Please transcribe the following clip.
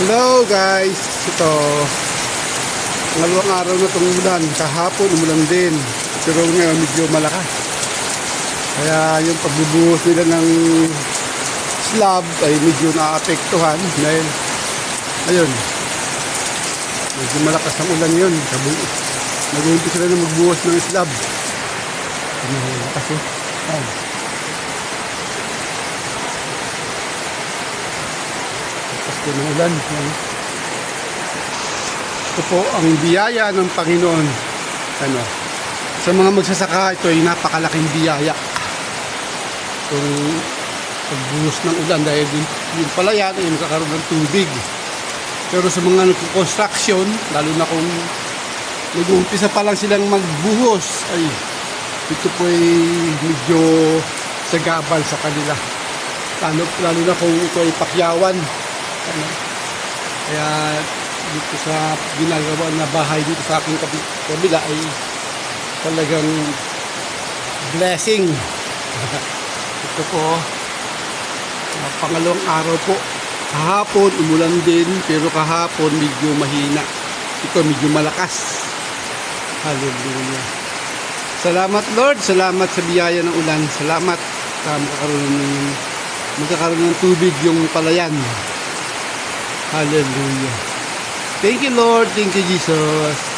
Hello guys, ito pangalawang araw na itong ulan. Kahapon umulan din, pero ngayon medyo malakas. Kaya yung pagbubuhos nila ng slab ay medyo naapektuhan dahil ayun, medyo malakas ang ulan yun. Nag-uumpisa sila na magbuhos ng slab. Kasi ng ulan. Ito po ang biyaya ng Panginoon. Sa mga magsasaka, ito ay napakalaking biyaya. Itong pagbuhos ng ulan dahil yung palayan ay magkakaroon ng tubig. Pero sa mga nagko-construction, lalo na kung nag-uumpisa pa lang silang magbuhos, ay ito po ay medyo sagabal sa kanila. Lalo na kung ito ay pakyawan. Kaya dito sa ginagawa na bahay dito sa aking kabila ay talagang blessing. Ito po pangalawang araw po. Kahapon umulan din, pero kahapon medyo mahina. Ito medyo malakas. Hallelujah. Salamat Lord, salamat sa biyaya ng ulan. Salamat sa magkakaroon ng tubig yung palayan. Hallelujah. Thank you Lord. Thank you Jesus.